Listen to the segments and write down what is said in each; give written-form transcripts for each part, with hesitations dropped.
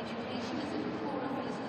Education is at the core of his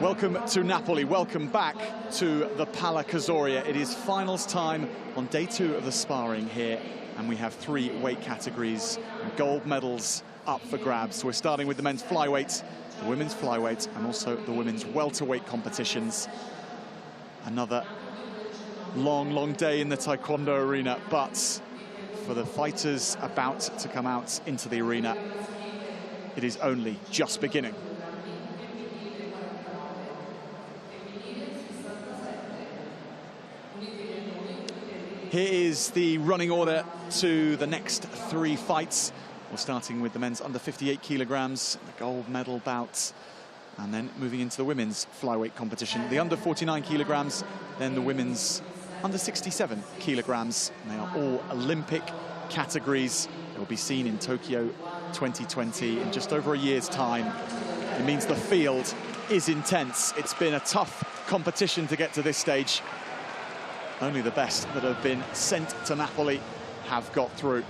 Welcome to Napoli, welcome back to the Pala Kazoria. It is finals time on day 2 of the sparring here, and we have 3 weight categories and gold medals up for grabs. So we're starting with the men's flyweight, the women's flyweight, and also the women's welterweight competitions. Another long day in the Taekwondo arena, but for the fighters about to come out into the arena, it is only just beginning. Here is the running order to the next 3 fights. We're starting with the men's under 58 kilograms, the gold medal bout, and then moving into the women's flyweight competition. The under 49 kilograms, then the women's under 67 kilograms. And they are all Olympic categories. They will be seen in Tokyo 2020 in just over a year's time. It means the field is intense. It's been a tough competition to get to this stage. Only the best that have been sent to Napoli have got through.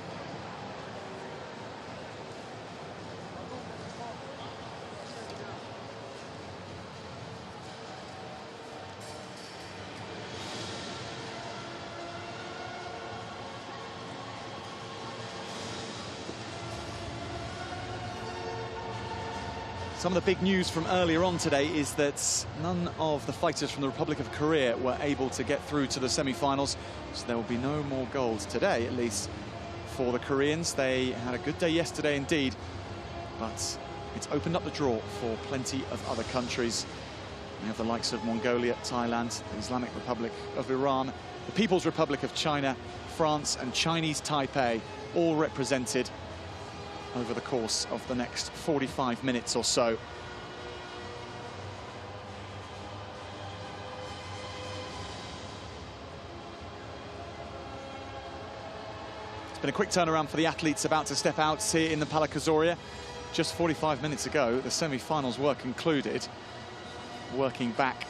Some of the big news from earlier on today is that none of the fighters from the Republic of Korea were able to get through to the semi-finals, so there will be no more gold today, at least for the Koreans. They had a good day yesterday indeed, but it's opened up the draw for plenty of other countries. We have the likes of Mongolia, Thailand, the Islamic Republic of Iran, the People's Republic of China, France and Chinese Taipei, all represented over the course of the next 45 minutes or so. It's been a quick turnaround for the athletes about to step out here in the Pala Kazoria. Just 45 minutes ago, the semi-finals were concluded. Working back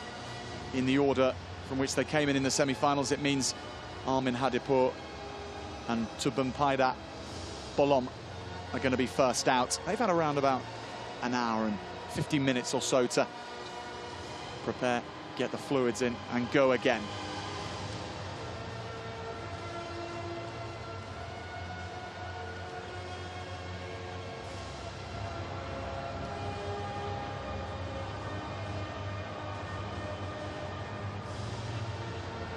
in the order from which they came in the semi-finals, it means Armin Hadipur and Tubenpaida Bolom are going to be first out. They've had around about an hour and 50 minutes or so to prepare, get the fluids in and go again.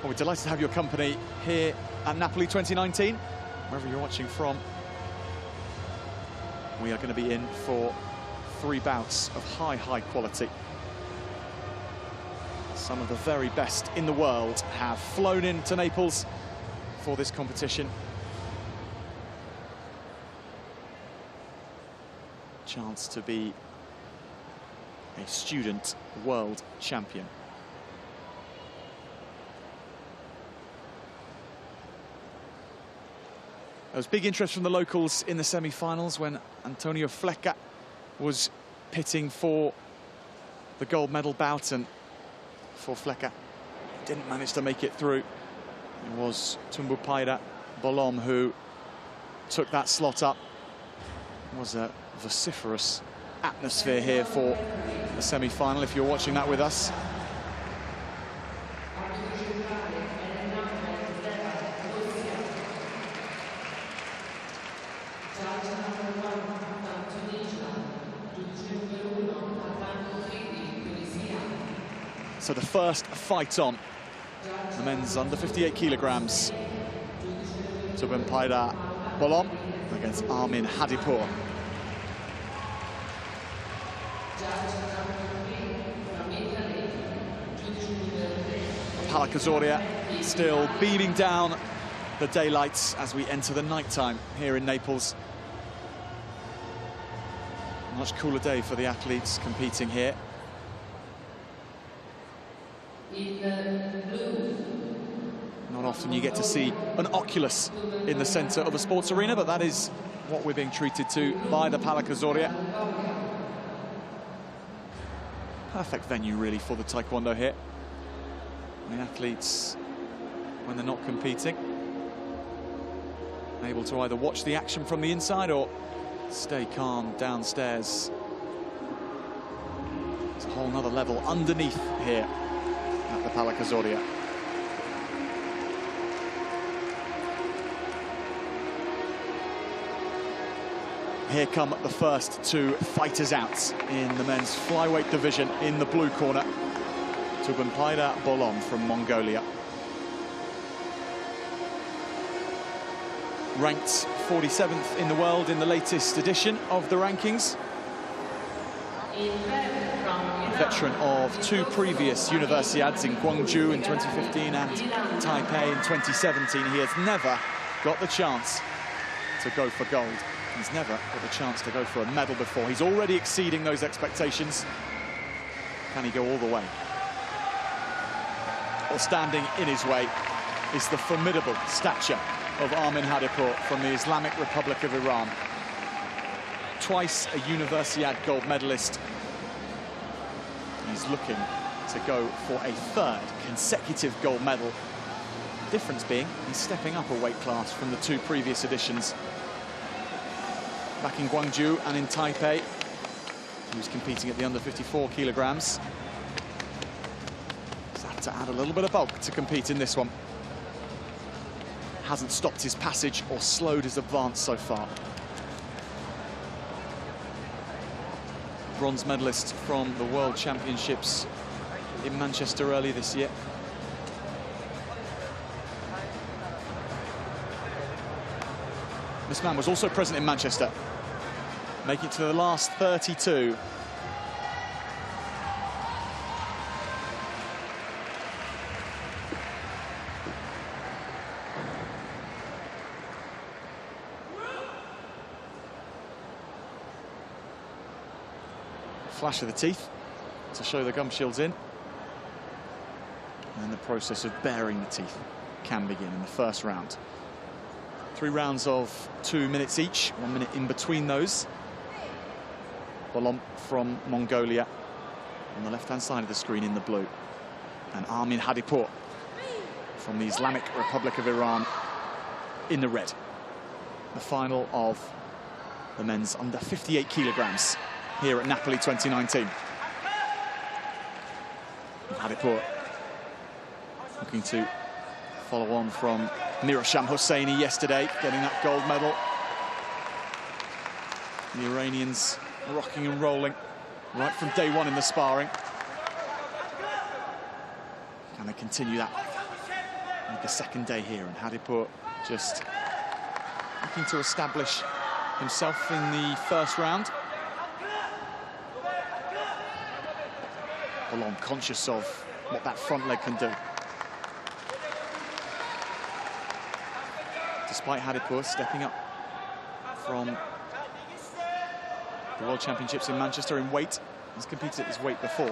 Well, we're delighted to have your company here at Napoli 2019, wherever you're watching from. We are going to be in for 3 bouts of high quality. Some of the very best in the world have flown into Naples for this competition. Chance to be a student world champion. There was big interest from the locals in the semi-finals when Antonio Flecca was pitting for the gold medal bout, and for Flecca, didn't manage to make it through. It was Tubenpaida Bolom who took that slot up. It was a vociferous atmosphere here for the semi-final, if you're watching that with us. So the first fight on, the men's under 58 kilograms. Tubenpaida Bolom against Armin Hadipur. Pala Kazoria still beaming down the daylights as we enter the nighttime here in Naples. Much cooler day for the athletes competing here. Not often you get to see an oculus in the centre of a sports arena, but that is what we're being treated to by the Pala Kazoria. Perfect venue really for the Taekwondo here. The athletes, when they're not competing, able to either watch the action from the inside or stay calm downstairs whole nother level underneath here at the Palakazordia. Here come the first two fighters out in the men's flyweight division. In the blue corner, Tubenpaida Bolon from Mongolia. Ranked 47th in the world in the latest edition of the rankings. A veteran of two previous Universiades in Gwangju in 2015 and Taipei in 2017. He has never got the chance to go for gold. He's never got the chance to go for a medal before. He's already exceeding those expectations. Can he go all the way? Well, standing in his way is the formidable stature of Armin Hadipour from the Islamic Republic of Iran. Twice a Universiade gold medalist. He's looking to go for a third consecutive gold medal. Difference being, he's stepping up a weight class from the two previous editions. Back in Gwangju and in Taipei, he was competing at the under 54 kilograms. He's had to add a little bit of bulk to compete in this one. Hasn't stopped his passage or slowed his advance so far. Bronze medalist from the World Championships in Manchester early this year. This man was also present in Manchester, making it to the last 32. Flash of the teeth to show the gum shield's in. And the process of baring the teeth can begin in the first round. 3 rounds of 2 minutes each, 1 minute in between those. Bolon from Mongolia on the left-hand side of the screen in the blue. And Armin Hadipour from the Islamic Republic of Iran in the red. The final of the men's under 58 kilograms here at Napoli 2019. Hadipour looking to follow on from Mirosham Hosseini yesterday, getting that gold medal. The Iranians rocking and rolling right from day one in the sparring. Can they continue that with the second day here? And Hadipour just looking to establish himself in the first round. Bolon conscious of what that front leg can do. Despite Hadipour stepping up from the World Championships in Manchester in weight, he's competed at his weight before.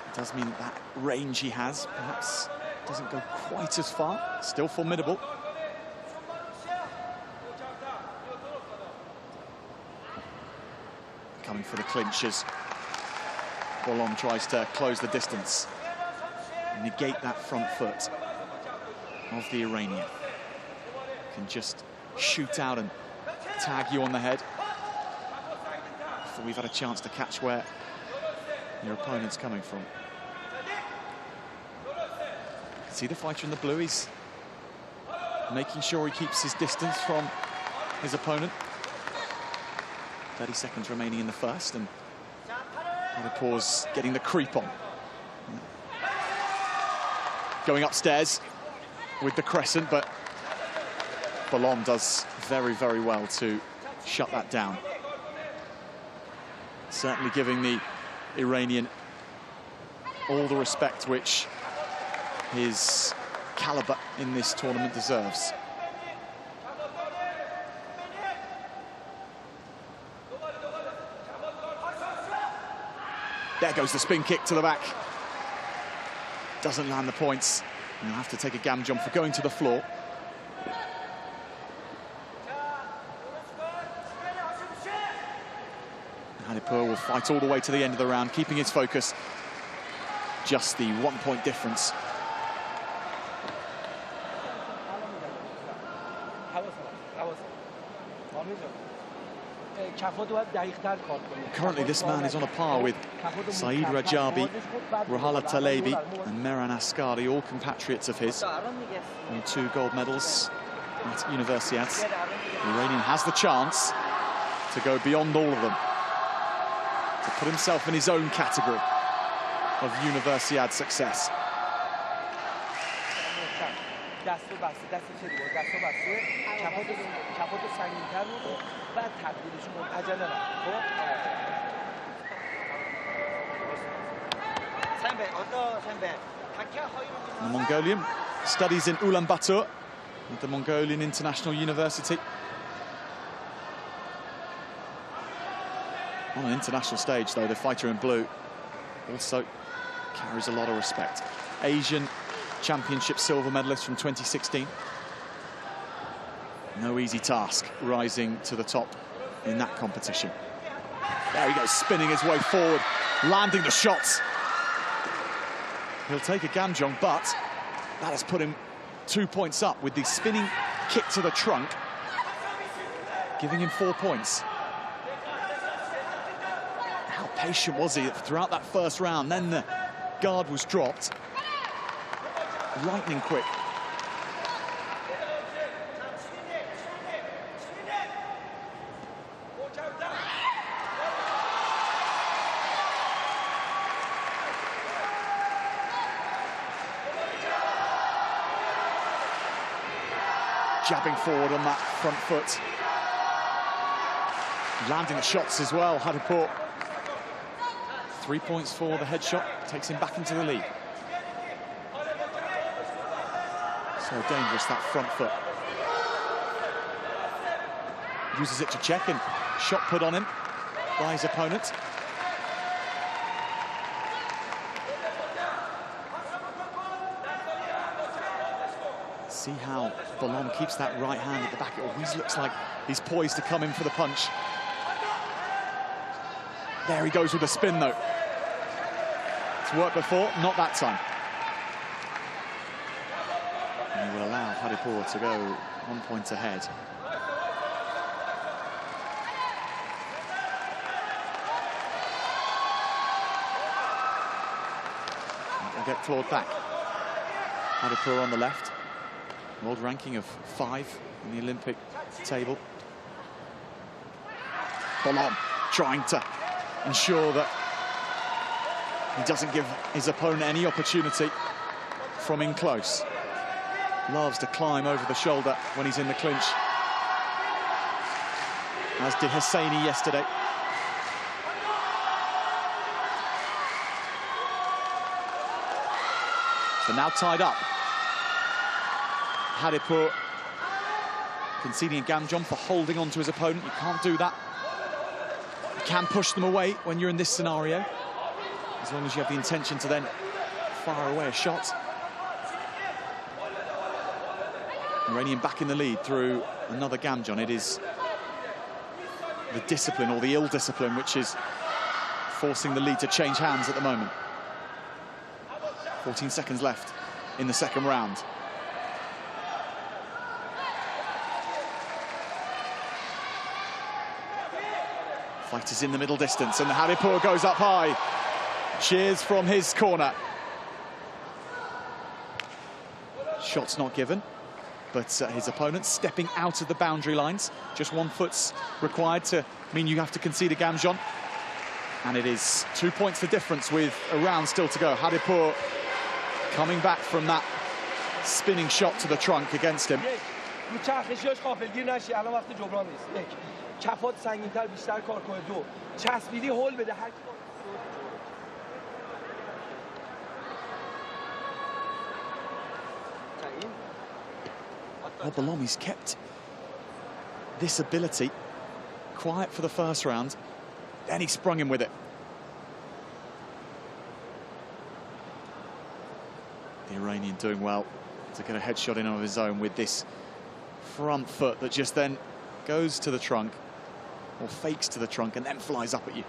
It does mean that range he has perhaps doesn't go quite as far. Still formidable. Coming for the clinch as Bolon tries to close the distance. Negate that front foot of the Iranian. Can just shoot out and tag you on the head. Before we've had a chance to catch where your opponent's coming from. See the fighter in the blue, he's making sure he keeps his distance from his opponent. 30 seconds remaining in the first, and Hadipour's getting the creep on. Going upstairs with the crescent, but Bolon does very, very well to shut that down. Certainly giving the Iranian all the respect which his caliber in this tournament deserves. There goes the spin kick to the back. Doesn't land the points. And he'll have to take a gam jump for going to the floor. Hadipour will fight all the way to the end of the round, keeping his focus. Just the 1 point difference. Currently, this man is on a par with Saeed Rajabi, Rahala Talebi, and Mehran Askari, all compatriots of his, on 2 gold medals at Universiades. The Iranian has the chance to go beyond all of them, to put himself in his own category of Universiade success. The Mongolian studies in Ulaanbaatar at the Mongolian International University. On an international stage, though, the fighter in blue also carries a lot of respect. Asian Championship silver medalist from 2016. No easy task rising to the top in that competition. There he goes, spinning his way forward, landing the shots. He'll take a gamjong, but that has put him 2 points up with the spinning kick to the trunk, giving him 4 points. How patient was he throughout that first round? Then the guard was dropped. Lightning quick. Jabbing forward on that front foot. Landing the shots as well, Hadipour. 3 points for the headshot, takes him back into the lead. So dangerous, that front foot. Uses it to check, and shot put on him by his opponent. See how Bolom keeps that right hand at the back. It always looks like he's poised to come in for the punch. There he goes with the spin, though. It's worked before, not that time. And he will allow Hadipour to go 1 point ahead. He'll get clawed back. Hadipour on the left. World ranking of 5 in the Olympic table. Bolom trying to ensure that he doesn't give his opponent any opportunity from in close. Loves to climb over the shoulder when he's in the clinch, as did Hosseini yesterday. So now tied up. Hadipour conceding a gamjong for holding on to his opponent. You can't do that. You can push them away when you're in this scenario, as long as you have the intention to then fire away a shot. Iranian back in the lead through another gamjong. It is the discipline, or the ill discipline, which is forcing the lead to change hands at the moment. 14 seconds left in the second round. Fight is in the middle distance, and Hadipour goes up high. Cheers from his corner. Shot's not given, but his opponent stepping out of the boundary lines. Just 1 foot's required to mean you have to concede a gamjong. And it is 2 points the difference with a round still to go. Hadipour coming back from that spinning shot to the trunk against him. Well, Bolomi's kept this ability quiet for the first round, then he sprung him with it. The Iranian doing well to get a headshot in of his own with this front foot that just then goes to the trunk, or fakes to the trunk, and then flies up at you.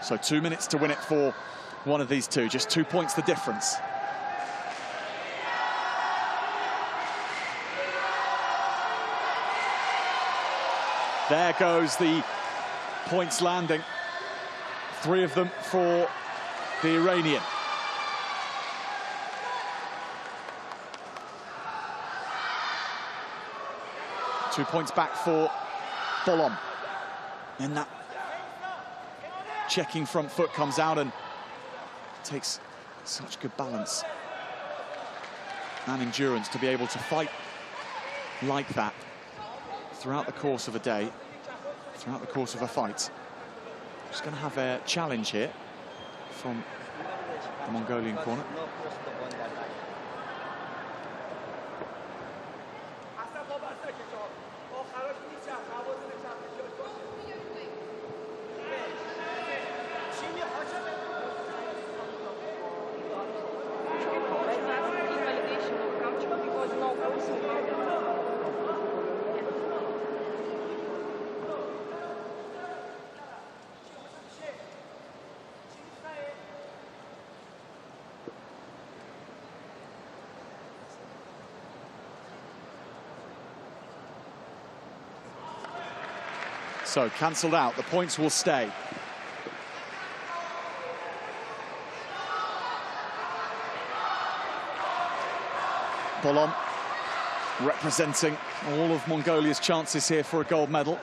So 2 minutes to win it for one of these two, just 2 points the difference. There goes the points landing. 3 of them for the Iranian. Two points back for Bolom. And that checking front foot comes out and takes such good balance and endurance to be able to fight like that throughout the course of a day, throughout the course of a fight. Just going to have a challenge here from the Mongolian corner. So cancelled out, the points will stay. Bolom representing all of Mongolia's chances here for a gold medal.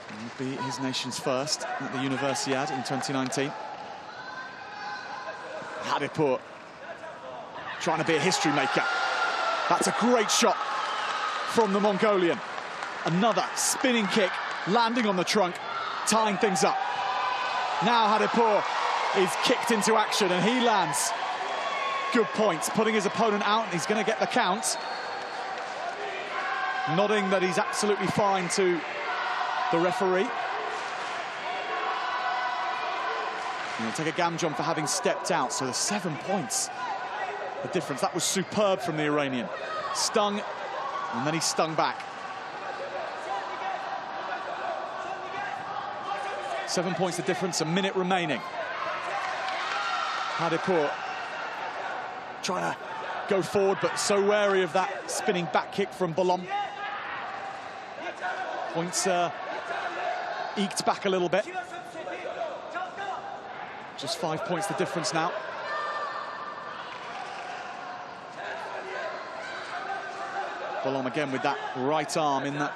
It will be his nation's first at the Universiade in 2019. Hadipur trying to be a history maker. That's a great shot from the Mongolian. Another spinning kick, landing on the trunk, tying things up. Now Hadipur is kicked into action and he lands good points, putting his opponent out. He's going to get the count. Nodding that he's absolutely fine to the referee. And he'll take a gamjon for having stepped out, so there's 7 points. The difference, that was superb from the Iranian. Stung, and then he stung back. 7 points the difference, a minute remaining. Hadipur trying to go forward, but so wary of that spinning back kick from Bolom. Points eked back a little bit. Just 5 points the difference now. Bolom again with that right arm in that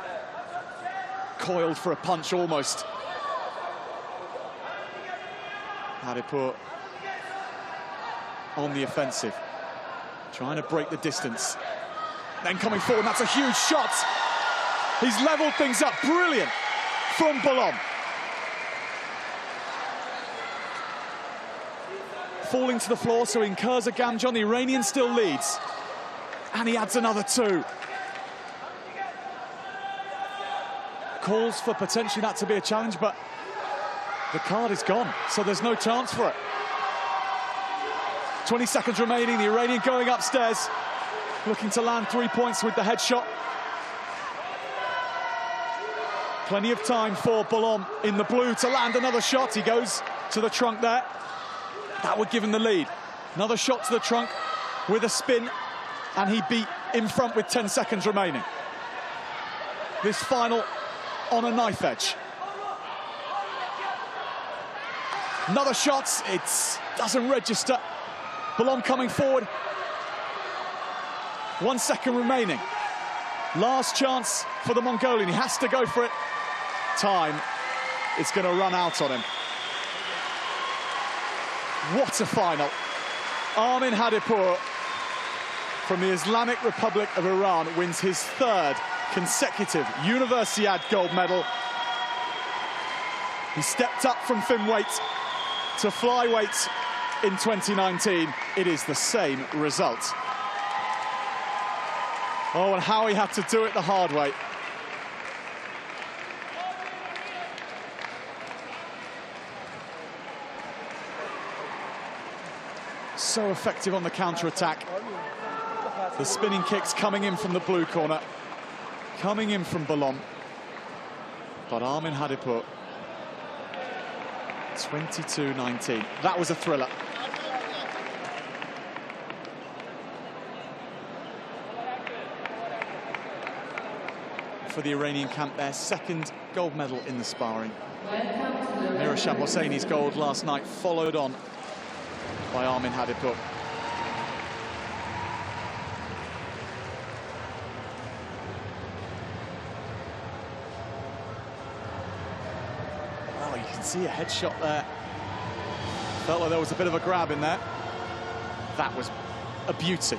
coiled for a punch almost. Hadipur on the offensive, trying to break the distance. Then coming forward, that's a huge shot. He's leveled things up, brilliant from Bolom. Falling to the floor, so he incurs a gamjon. The Iranian still leads, and he adds another 2. Calls for potentially that to be a challenge, but the card is gone, so there's no chance for it. 20 seconds remaining, the Iranian going upstairs, looking to land 3 points with the headshot. Plenty of time for Bolom in the blue to land another shot. He goes to the trunk there. That would give him the lead. Another shot to the trunk with a spin, and he beat in front with 10 seconds remaining. This final on a knife edge. Another shot, it doesn't register. Bolom coming forward. 1 second remaining. Last chance for the Mongolian, he has to go for it. Time is going to run out on him. What a final. Armin Hadipur from the Islamic Republic of Iran wins his 3rd consecutive Universiade gold medal. He stepped up from finweight to flyweight in 2019. It is the same result. Oh, and how he had to do it the hard way. So effective on the counter-attack. The spinning kicks coming in from the blue corner, coming in from Bolom. But Armin Hadipur 22-19. That was a thriller. For the Iranian camp, their second gold medal in the sparring. Mirosham Hosseini's gold last night, followed on by Armin Hadipur. Oh, you can see a headshot there. Felt like there was a bit of a grab in there. That was a beauty.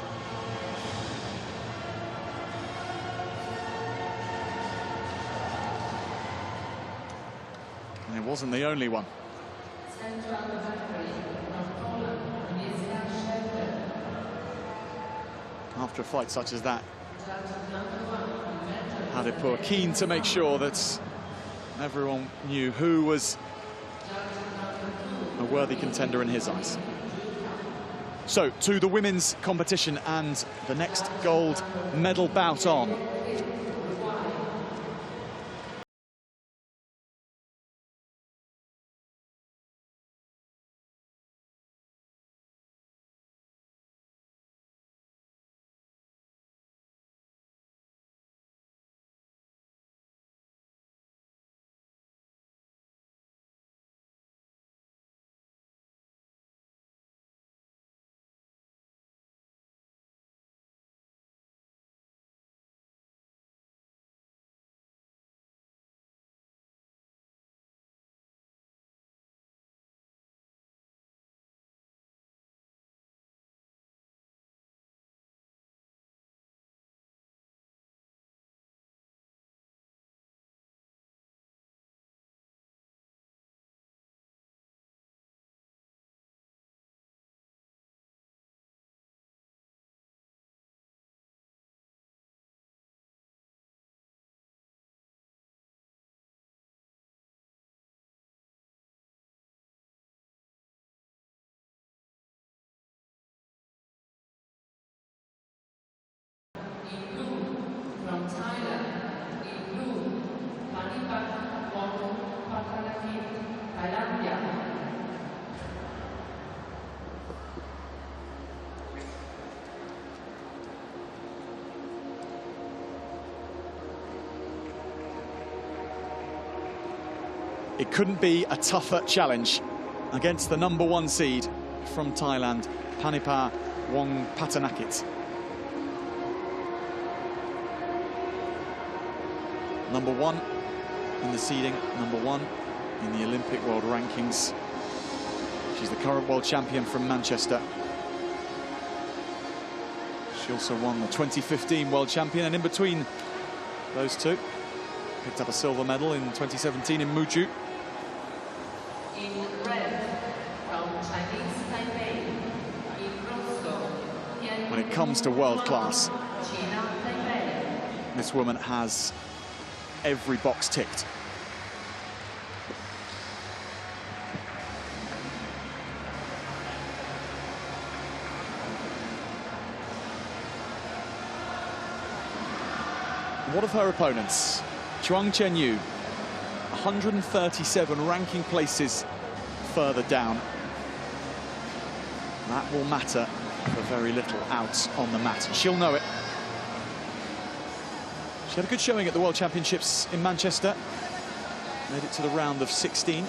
And it wasn't the only one. After a fight such as that, Hadipur keen to make sure that everyone knew who was a worthy contender in his eyes. So, to the women's competition and the next gold medal bout on. From Thailand, in blue, Panipat Wong Thailand. It couldn't be a tougher challenge against the #1 seed from Thailand, Panipat Wongpatanakit. #1 in the seeding, #1 in the Olympic world rankings. She's the current world champion from Manchester. She also won the 2015 world champion, and in between those two, picked up a silver medal in 2017 in Muju. In red, from Chinese Taipei, in Roscoe. When it comes to world class, this woman has every box ticked. What of her opponents? Chuang Chenyu, 137 ranking places further down. That will matter for very little out on the mat. She'll know it. She had a good showing at the World Championships in Manchester. Made it to the round of 16.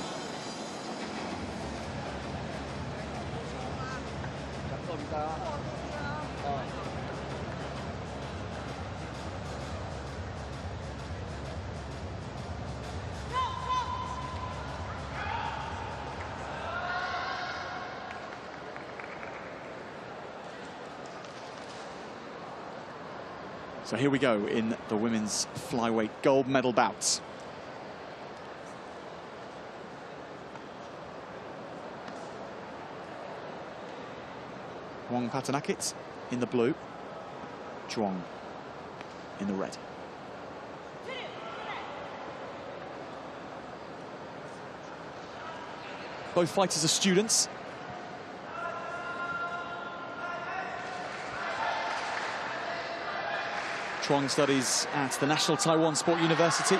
So here we go in the women's flyweight gold medal bouts. Wongpatanakit in the blue, Zhuang in the red. Both fighters are students. Chuang studies at the National Taiwan Sport University.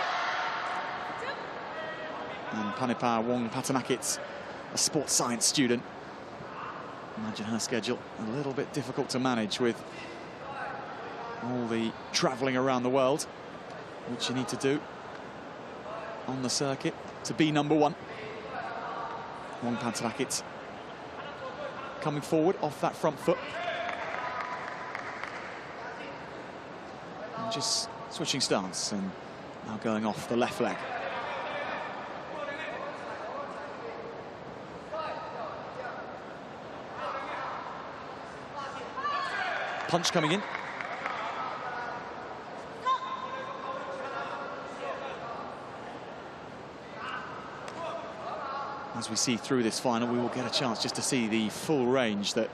And Panipat Wongpatanakit a sports science student. Imagine her schedule a little bit difficult to manage with all the travelling around the world, which you need to do on the circuit to be number one. Wong Patanak coming forward off that front foot. And just switching stance and now going off the left leg. Punch coming in. As we see through this final, we will get a chance just to see the full range that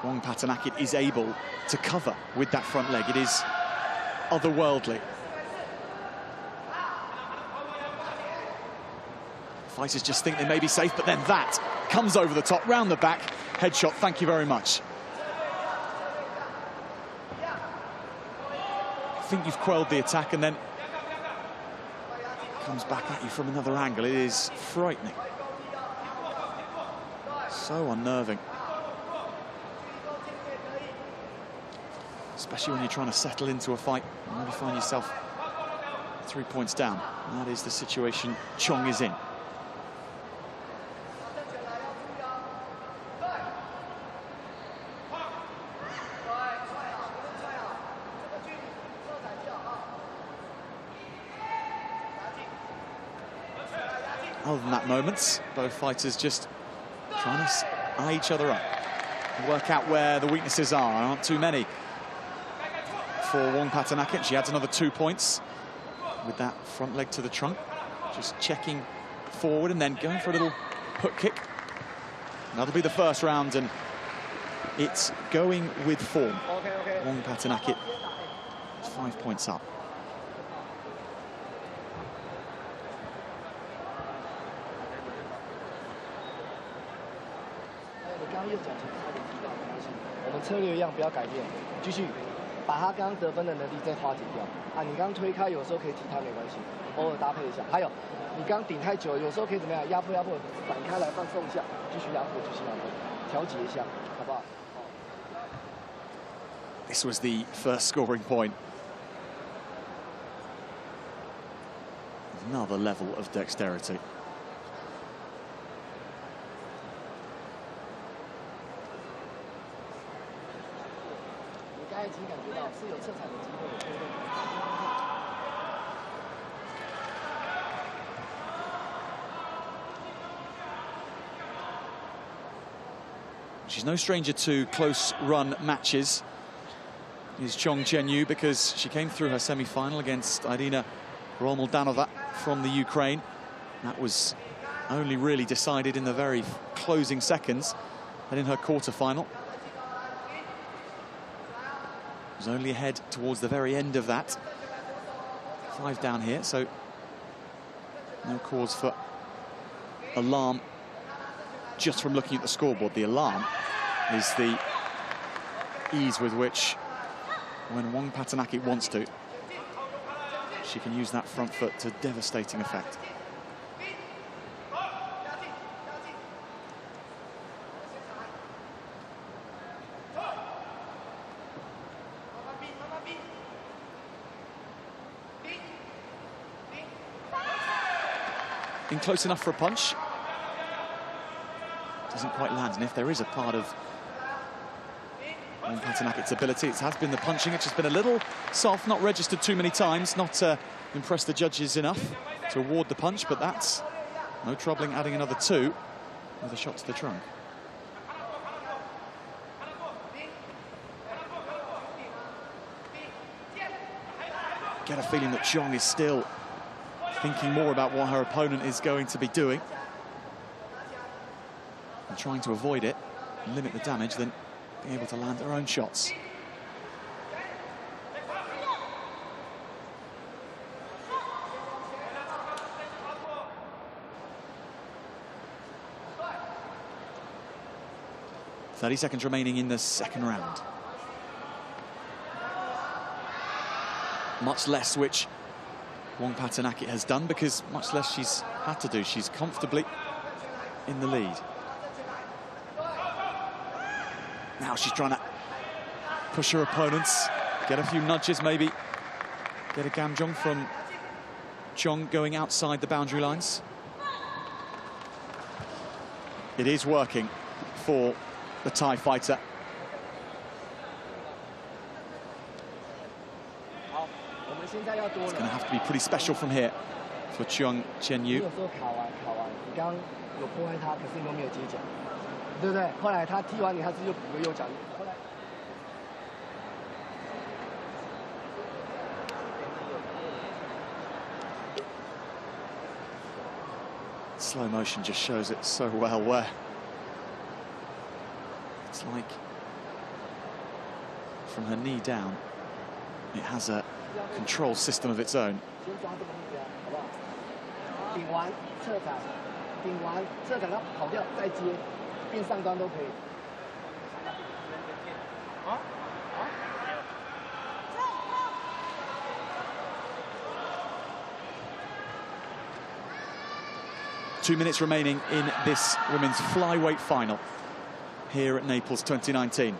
Wong Patanak is able to cover with that front leg. It is otherworldly. Fighters just think they may be safe, but then that comes over the top, round the back, headshot, thank you very much. I think you've quelled the attack, and then comes back at you from another angle. It is frightening. So unnerving. Especially when you're trying to settle into a fight and maybe find yourself 3 points down. That is the situation Chong is in. Other than that moment, both fighters just trying to eye each other up and work out where the weaknesses are. There aren't too many for Wong Patanak. She adds another 2 points with that front leg to the trunk. Just checking forward and then going for a little hook kick. That'll be the first round, and it's going with form. Wong Patanak 5 points up.右脚前差点踢到，没关系，我们策略一样，不要改变，继续把他刚刚得分的能力再化解掉。啊，你刚刚推开，有时候可以踢他没关系，偶尔搭配一下。还有，你刚刚顶太久，有时候可以怎么样？压迫，反开来放松一下，继续压迫，调节一下，好不好？ This was the first scoring point. Another level of dexterity. She's no stranger to close run matches, is Chong Chen-Yu, because she came through her semi-final against Irina Romuldanova from the Ukraine. That was only really decided in the very closing seconds. And in her quarter-final, was only ahead towards the very end of that. 5 down here, so no cause for alarm just from looking at the scoreboard. The alarm is the ease with which, when Wong Patanak wants to, she can use that front foot to devastating effect. In close enough for a punch. Doesn't quite land, and if there is a part of Wong Patanak's ability, it has been the punching. It's just been a little soft, not registered too many times, not impressed the judges enough to award the punch, but that's no troubling adding another 2 with a shot to the trunk. Get a feeling that Chong is still thinking more about what her opponent is going to be doing and trying to avoid it and limit the damage than being able to land her own shots. .30 seconds remaining in the second round. Much less which Wong Patanak has done, because much less she's had to do. She's comfortably in the lead. Now she's trying to push her opponents, get a few nudges maybe, get a gamjong from Chong going outside the boundary lines. It is working for the Thai fighter. It's going to have to be pretty special from here for Chung Chen-Yu. Slow motion just shows it so well where it's like from her knee down it has a control system of its own. Two minutes remaining in this women's flyweight final here at Naples 2019.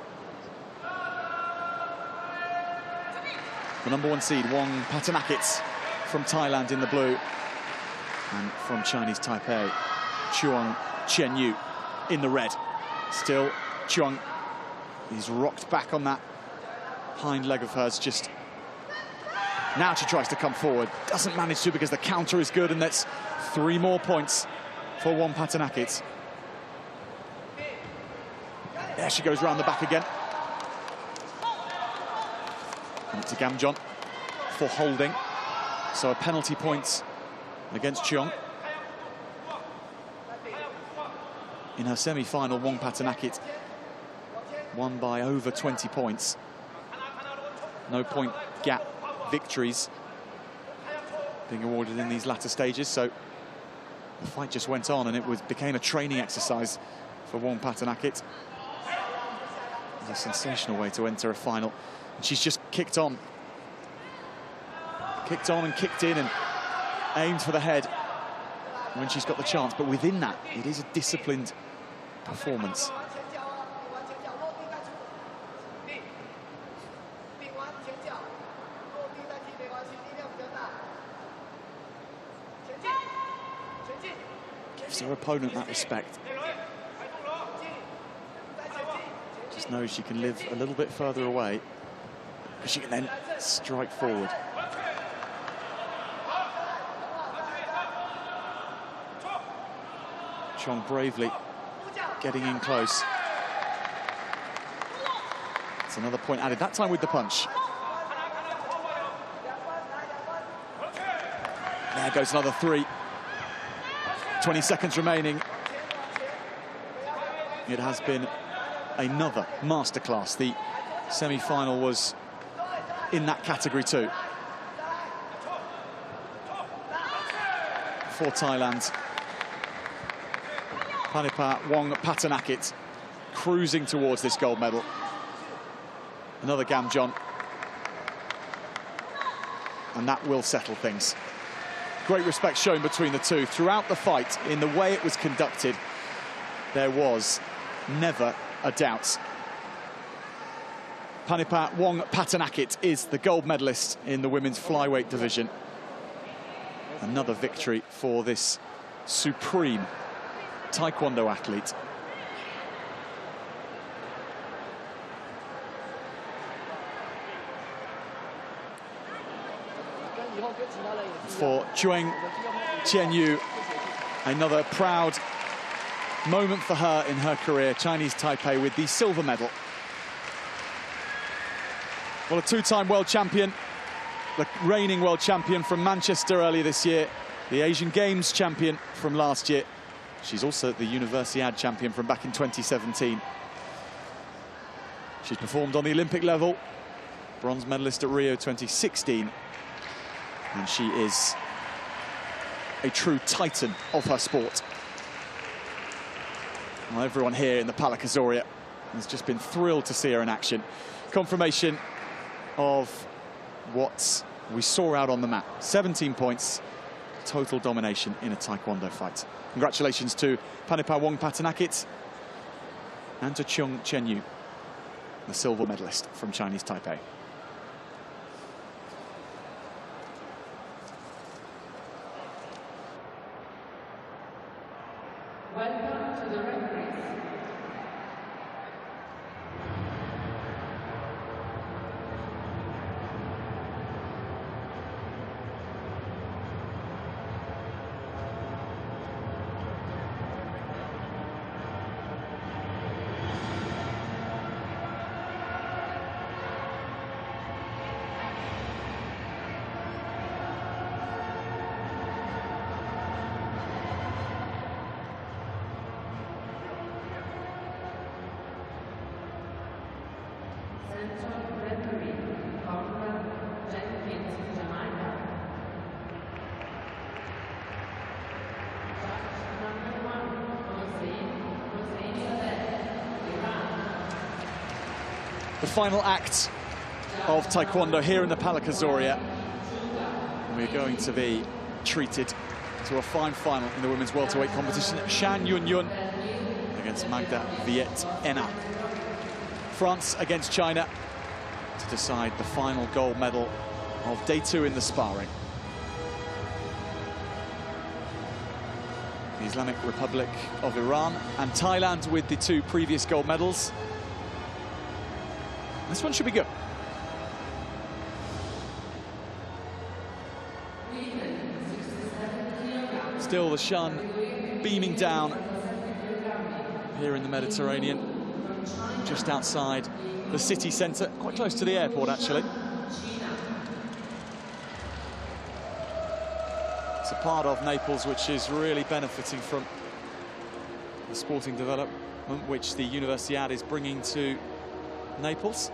The #1 seed, Wong Patanakit from Thailand in the blue, and from Chinese Taipei, Chung Chen-Yu in the red. Still, Chung is rocked back on that hind leg of hers. Just now she tries to come forward, doesn't manage to because the counter is good, and that's 3 more points for Wong Patanakit. There she goes round the back again. And it's a gamjong for holding. So a penalty point against Cheong. In her semi-final, Wong Patanakit won by over 20 points. No point gap victories being awarded in these latter stages, so the fight just went on, and it became a training exercise for Wong Patanakit. It was a sensational way to enter a final. And she's just kicked on and kicked in and aimed for the head when she's got the chance. But within that, it is a disciplined performance. Gives her opponent that respect. Just knows she can live a little bit further away, because she can then strike forward. Chong bravely getting in close. It's another point added, that time with the punch. There goes another 3. 20 seconds remaining. It has been another masterclass. The semi-final was in that category too. For Thailand, Panipat Wong Patanakit cruising towards this gold medal. Another gamjong, and that will settle things. Great respect shown between the two throughout the fight. In the way it was conducted, there was never a doubt. Panipat Wong Patanakit is the gold medalist in the women's flyweight division. Another victory for this supreme Taekwondo athlete. For Chung Chen-Yu, another proud moment for her in her career. Chinese Taipei with the silver medal. Well, a 2-time world champion, the reigning world champion from Manchester earlier this year, the Asian Games champion from last year. She's also the Universiade champion from back in 2017. She's performed on the Olympic level, bronze medalist at Rio 2016. And she is a true titan of her sport. Well, everyone here in the Pala Kazoria has just been thrilled to see her in action. Confirmation of what we saw out on the mat. 17 points, total domination in a taekwondo fight. Congratulations to Panipawong Patanakit and to Chung Chenyu, the silver medalist from Chinese Taipei. Welcome to the referees. The final act of taekwondo here in the Palakazoria. We're going to be treated to a fine final in the women's welterweight competition. Shan Yun against Magda Viet-Ena. France against China to decide the final gold medal of day 2 in the sparring. The Islamic Republic of Iran and Thailand with the 2 previous gold medals. This one should be good. Still the Shan beaming down here in the Mediterranean, just outside the city centre, quite close to the airport actually. It's a part of Naples which is really benefiting from the sporting development which the Universiade is bringing to Naples.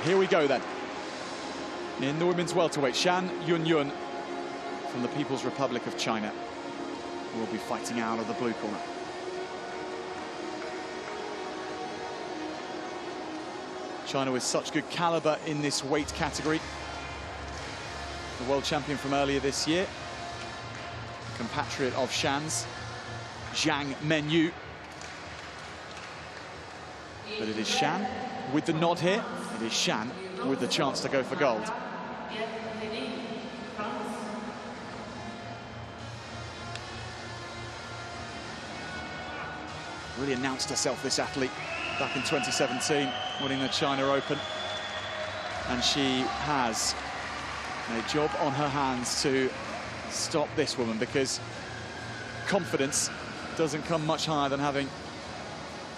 Here we go then. In the women's welterweight, Shan Yun from the People's Republic of China will be fighting out of the blue corner. China with such good caliber in this weight category. The world champion from earlier this year, compatriot of Shan's, Zhang Menyu. But it is Shan with the nod here. It is Shan with the chance to go for gold. Really announced herself, this athlete, back in 2017, winning the China Open. And she has a job on her hands to stop this woman, because confidence doesn't come much higher than having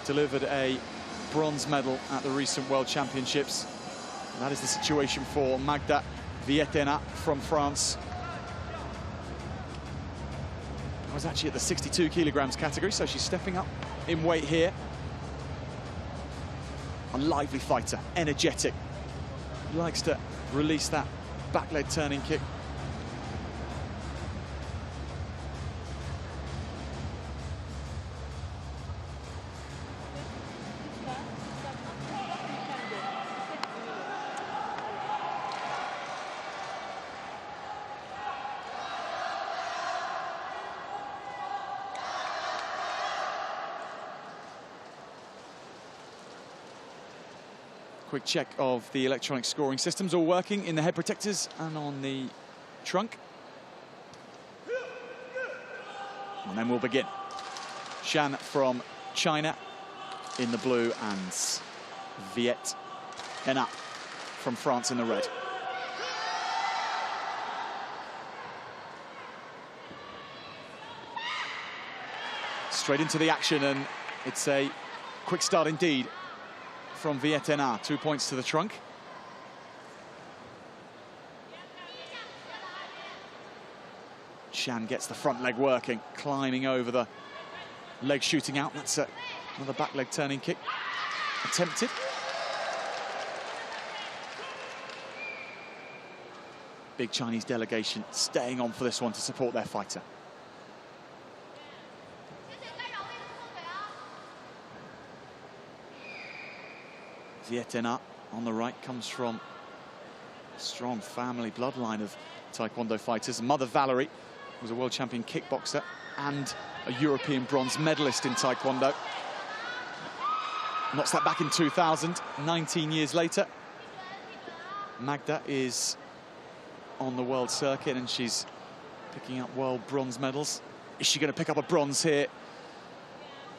delivered a bronze medal at the recent World Championships. And that is the situation for Magda Viet-Ena from France. I was actually at the 62 kilograms category, so she's stepping up in weight here. A lively fighter, energetic. Likes to release that back leg turning kick. Quick check of the electronic scoring systems, all working in the head protectors and on the trunk. And then we'll begin. Shan from China in the blue and Viet-Ena from France in the red. Straight into the action, and it's a quick start indeed from Viet-Ena. 2 points to the trunk. Shan gets the front leg working, climbing over the leg shooting out. That's another back leg turning kick attempted. big Chinese delegation staying on for this one to support their fighter. Vietena on the right comes from a strong family bloodline of Taekwondo fighters. Mother Valerie was a world champion kickboxer and a European bronze medalist in Taekwondo. Knocks that back in 2000, 19 years later. Magda is on the world circuit and she's picking up world bronze medals. Is she going to pick up a bronze here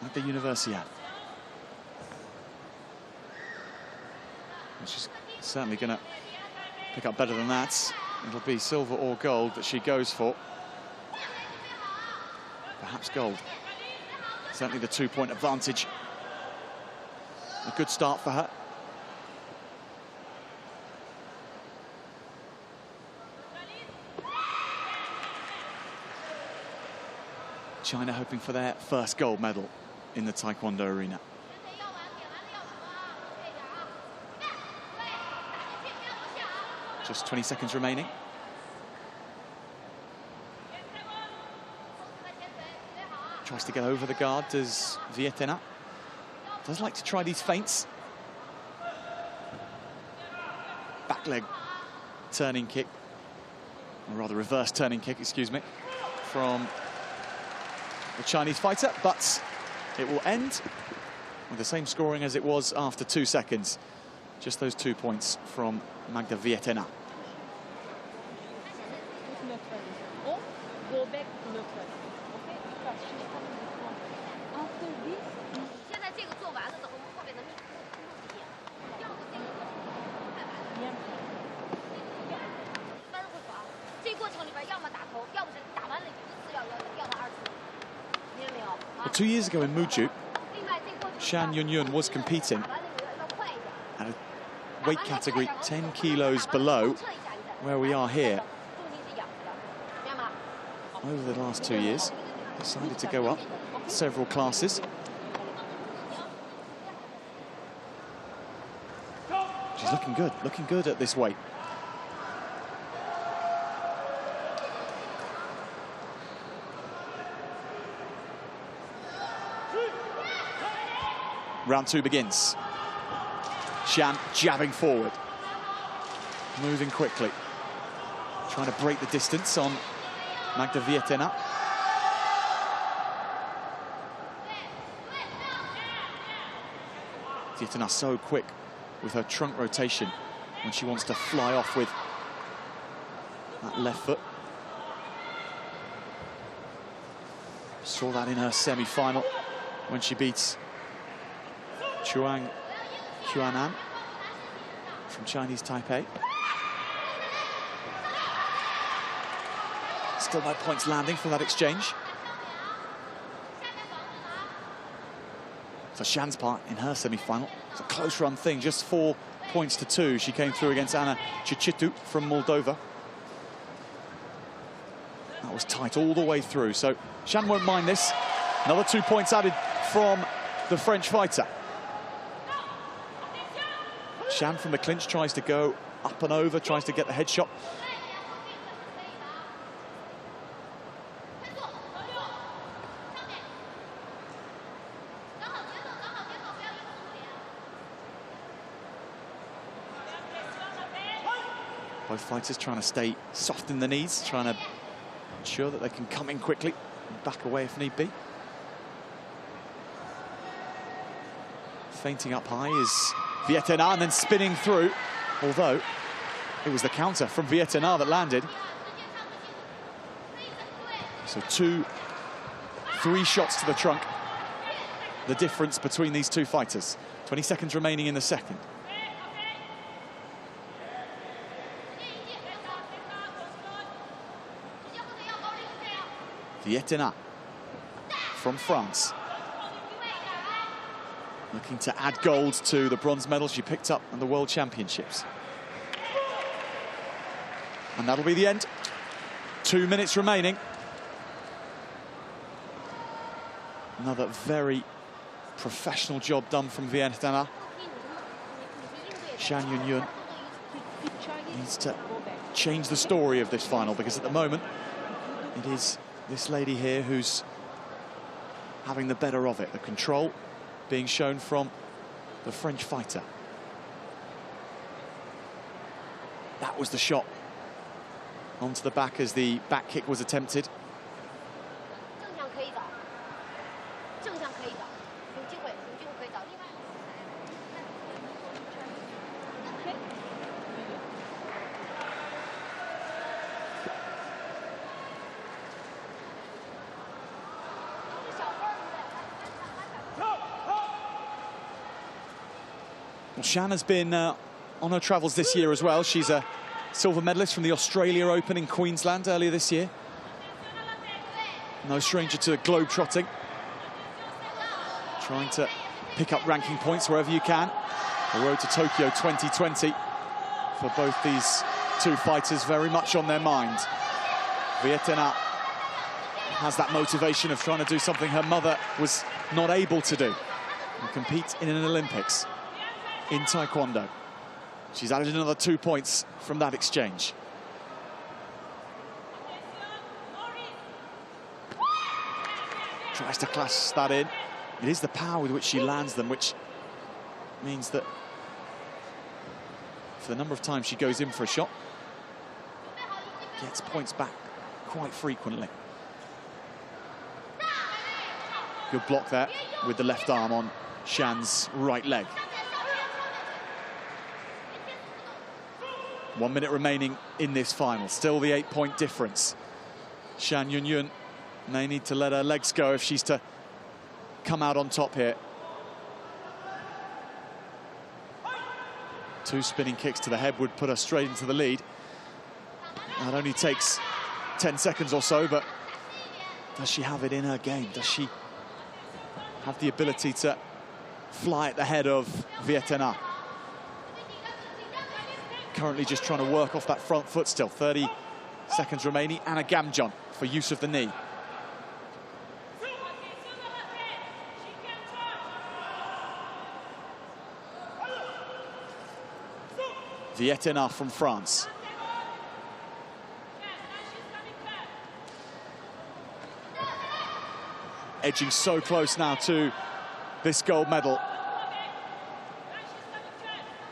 at the Universiade? She's certainly going to pick up better than that. It'll be silver or gold that she goes for. Perhaps gold. Certainly the 2-point advantage. A good start for her. China hoping for their first gold medal in the Taekwondo arena. Just 20 seconds remaining. Tries to get over the guard, does Vietena. Does like to try these feints. Back leg turning kick, or rather reverse turning kick, excuse me, from the Chinese fighter, but it will end with the same scoring as it was after 2 seconds. Just those 2 points from Magda Vietena. But 2 years ago in Muju, Shan Yunyun was competing at a weight category 10 kilos below where we are here. Over the last 2 years, decided to go up several classes. She's looking good at this weight. Round 2 begins. Shan jabbing forward, moving quickly, trying to break the distance on Magda Vietena. Vietena so quick with her trunk rotation when she wants to fly off with that left foot. Saw that in her semi-final when she beats Chuang Qianan from Chinese Taipei. Still no points landing from that exchange. For Shan's part in her semi-final, it's a close run thing, just 4 points to 2. She came through against Anna Cichitu from Moldova. That was tight all the way through, so Shan won't mind this. Another 2 points added from the French fighter. Shan from the clinch tries to go up and over, tries to get the headshot. Both fighters trying to stay soft in the knees, trying to ensure that they can come in quickly and back away if need be. Fainting up high is Vietena and then spinning through, although it was the counter from Vietena that landed. So 3 shots to the trunk, the difference between these two fighters. 20 seconds remaining in the second. Vietena from France, looking to add gold to the bronze medal she picked up at the World Championships. And that'll be the end. 2 minutes remaining. Another very professional job done from Vietena. Shan Yunyun needs to change the story of this final, because at the moment it is this lady here who's having the better of it. The control being shown from the French fighter. That was the shot onto the back as the back kick was attempted. Well, Shan has been on her travels this year as well. She's a silver medalist from the Australia Open in Queensland earlier this year. No stranger to globe-trotting. Trying to pick up ranking points wherever you can. The road to Tokyo 2020 for both these two fighters very much on their mind. Vietena has that motivation of trying to do something her mother was not able to do, and compete in an Olympics in Taekwondo. She's added another 2 points from that exchange. Tries to clash that in. It is the power with which she lands them, which means that for the number of times she goes in for a shot, gets points back quite frequently. Good block there with the left arm on Shan's right leg. 1 minute remaining in this final. Still the 8-point difference. Shan Yunyun may need to let her legs go if she's to come out on top here. 2 spinning kicks to the head would put her straight into the lead. That only takes 10 seconds or so, but does she have it in her game? Does she have the ability to fly at the head of Vietena? Currently just trying to work off that front foot still. 30 seconds remaining, and a gamjeon for use of the knee. Vietena from France. Edging so close now to this gold medal.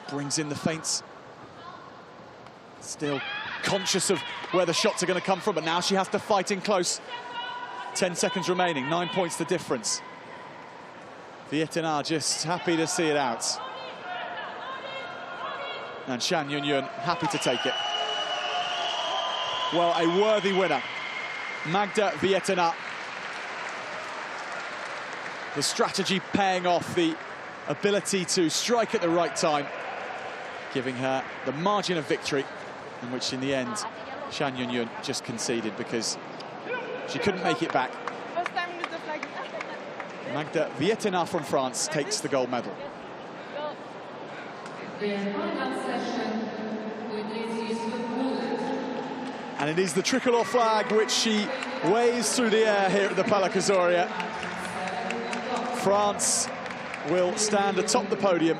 Brings in the feints. Still conscious of where the shots are going to come from, but now she has to fight in close. 10 seconds remaining, 9 points the difference. Vietena just happy to see it out. And Shan Yunyun happy to take it. Well, a worthy winner. Magda Vietena. The strategy paying off, the ability to strike at the right time, giving her the margin of victory, in which in the end Shan Yunyun just conceded because she couldn't make it back. Magda Vietena from France takes the gold medal. And it is the tricolor flag which she waves through the air here at the Palais Kazoria. France will stand atop the podium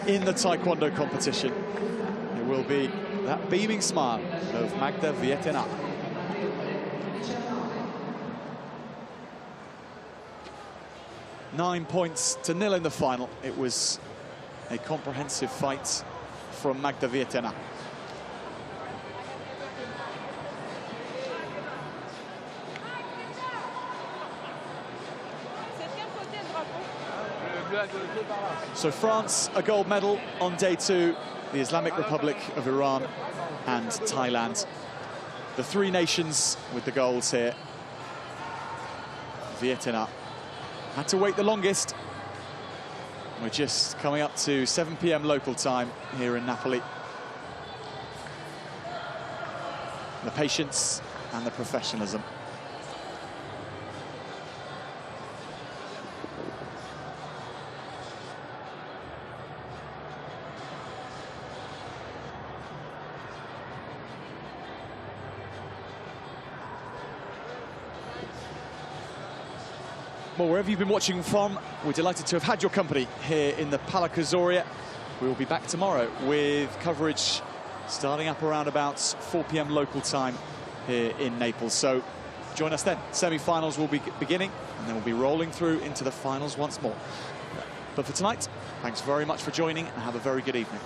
in the Taekwondo competition. It will be that beaming smile of Magda Vietena. Nine points to nil in the final. It was a comprehensive fight from Magda Vietena. So France, a gold medal on day 2, the Islamic Republic of Iran and Thailand. The 3 nations with the golds here. Vietena had to wait the longest. We're just coming up to 7 p.m. local time here in Napoli. The patience and the professionalism. Well, wherever you've been watching from, we're delighted to have had your company here in the Palais Kazoria. We will be back tomorrow with coverage starting up around about 4 p.m. local time here in Naples. So join us then. Semi-finals will be beginning, and then we'll be rolling through into the finals once more. But for tonight, thanks very much for joining, and have a very good evening.